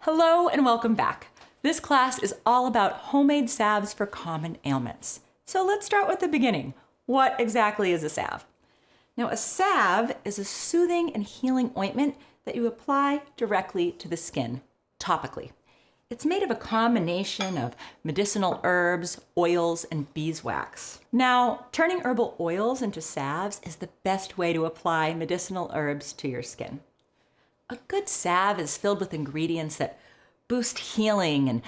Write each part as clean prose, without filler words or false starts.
Hello and welcome back. This class is all about homemade salves for common ailments. So let's start with the beginning. What exactly is a salve? Now, a salve is a soothing and healing ointment that you apply directly to the skin, topically. It's made of a combination of medicinal herbs, oils, and beeswax. Now, turning herbal oils into salves is the best way to apply medicinal herbs to your skin. A good salve is filled with ingredients that boost healing and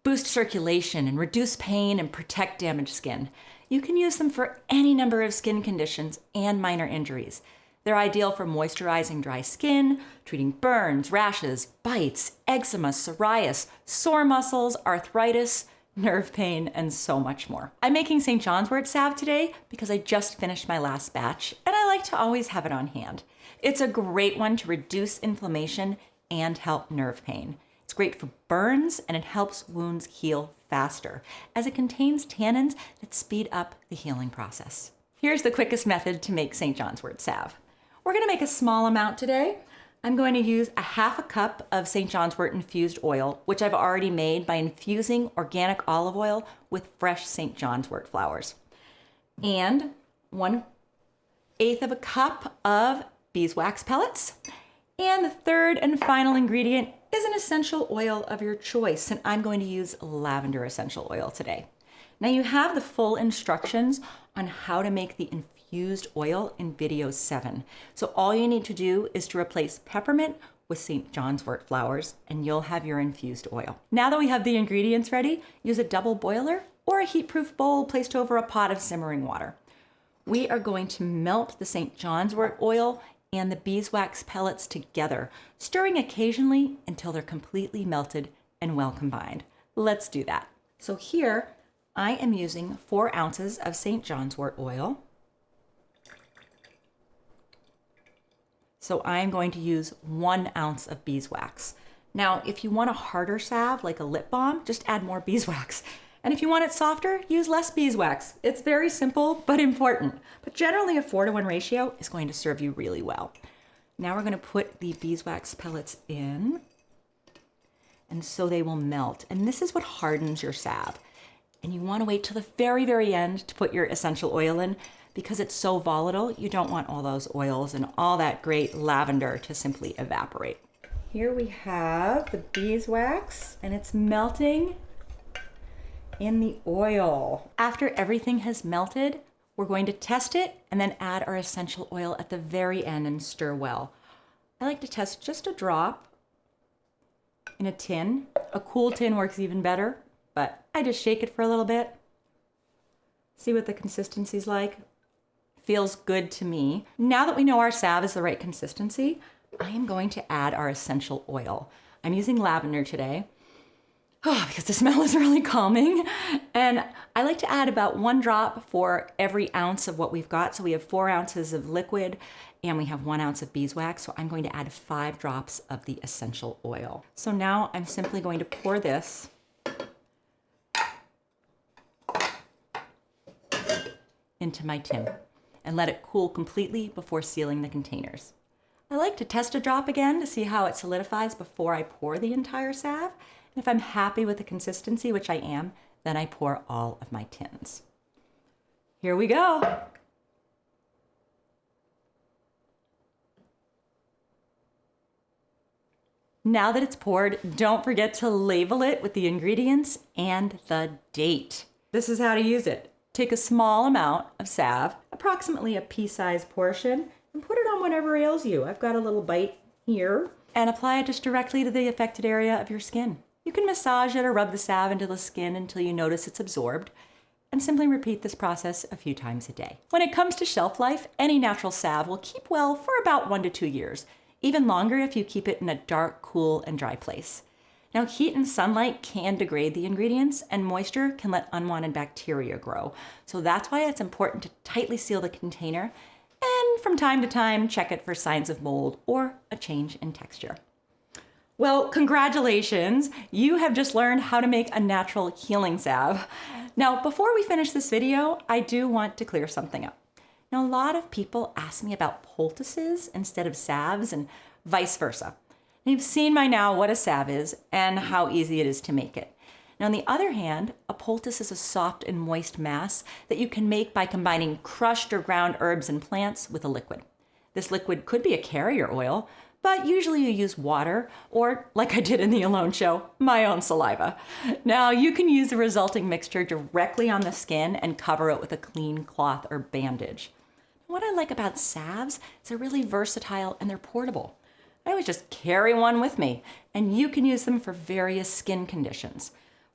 boost circulation and reduce pain and protect damaged skin. You can use them for any number of skin conditions and minor injuries. They're ideal for moisturizing dry skin, treating burns, rashes, bites, eczema, psoriasis, sore muscles, arthritis, nerve pain, and so much more. I'm making St. John's wort salve today because I just finished my last batch and I like to always have it on hand. It's a great one to reduce inflammation and help nerve pain. It's great for burns and it helps wounds heal faster as it contains tannins that speed up the healing process. Here's the quickest method to make St. John's wort salve. We're going to make a small amount today. I'm going to use a half a cup of St. John's wort infused oil, which I've already made by infusing organic olive oil with fresh St. John's wort flowers. And 1/8 of a cup of beeswax pellets. And the third and final ingredient is an essential oil of your choice, and I'm going to use lavender essential oil today. Now you have the full instructions on how to make the infused oil in video 7. So all you need to do is to replace peppermint with St. John's wort flowers and you'll have your infused oil. Now that we have the ingredients ready, use a double boiler or a heat-proof bowl placed over a pot of simmering water. We are going to melt the St. John's wort oil and the beeswax pellets together, stirring occasionally until they're completely melted and well combined. Let's do that. So here I am using 4 ounces of St. John's wort oil. So I'm going to use 1 ounce of beeswax. Now, if you want a harder salve, like a lip balm, just add more beeswax. And if you want it softer, use less beeswax. It's very simple, but important. But generally a 4-to-1 ratio is going to serve you really well. Now we're going to put the beeswax pellets in, and so they will melt. And this is what hardens your salve. And you want to wait till the very, very end to put your essential oil in because it's so volatile. You don't want all those oils and all that great lavender to simply evaporate. Here we have the beeswax and it's melting in the oil. After everything has melted, we're going to test it and then add our essential oil at the very end and stir well. I like to test just a drop in a tin. A cool tin works even better, but I just shake it for a little bit. See what the consistency's like. Feels good to me. Now that we know our salve is the right consistency, I am going to add our essential oil. I'm using lavender today. Because the smell is really calming. And I like to add about 1 drop for every ounce of what we've got. So we have 4 ounces of liquid and we have 1 ounce of beeswax. So I'm going to add 5 drops of the essential oil. So now I'm simply going to pour this into my tin and let it cool completely before sealing the containers. I like to test a drop again to see how it solidifies before I pour the entire salve. And if I'm happy with the consistency, which I am, then I pour all of my tins. Here we go. Now that it's poured, don't forget to label it with the ingredients and the date. This is how to use it. Take a small amount of salve, approximately a pea-sized portion, and put it on whatever ails you. I've got a little bite here. And apply it just directly to the affected area of your skin. You can massage it or rub the salve into the skin until you notice it's absorbed, and simply repeat this process a few times a day. When it comes to shelf life, any natural salve will keep well for about 1 to 2 years, even longer if you keep it in a dark, cool, and dry place. Now, heat and sunlight can degrade the ingredients, and moisture can let unwanted bacteria grow. So that's why it's important to tightly seal the container, and from time to time, check it for signs of mold or a change in texture. Well, congratulations! You have just learned how to make a natural healing salve. Now, before we finish this video, I do want to clear something up. Now, a lot of people ask me about poultices instead of salves and vice versa. Now, you've seen by now what a salve is and how easy it is to make it. Now, on the other hand, a poultice is a soft and moist mass that you can make by combining crushed or ground herbs and plants with a liquid. This liquid could be a carrier oil, but usually you use water or, like I did in the Alone show, my own saliva. Now, you can use the resulting mixture directly on the skin and cover it with a clean cloth or bandage. What I like about salves is they're really versatile and they're portable. I always just carry one with me, and you can use them for various skin conditions.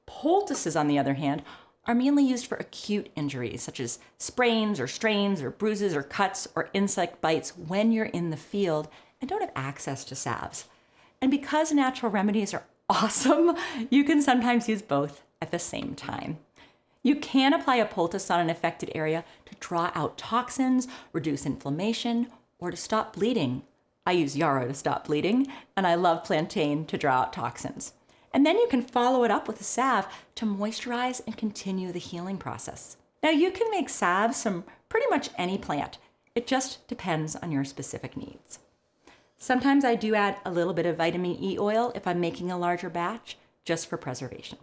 Poultices, on the other hand, are mainly used for acute injuries, such as sprains or strains or bruises or cuts or insect bites when you're in the field and don't have access to salves. And because natural remedies are awesome, you can sometimes use both at the same time. You can apply a poultice on an affected area to draw out toxins, reduce inflammation, or to stop bleeding. I use yarrow to stop bleeding, and I love plantain to draw out toxins. And then you can follow it up with a salve to moisturize and continue the healing process. Now, you can make salves from pretty much any plant. It just depends on your specific needs. Sometimes I do add a little bit of vitamin E oil if I'm making a larger batch, just for preservation.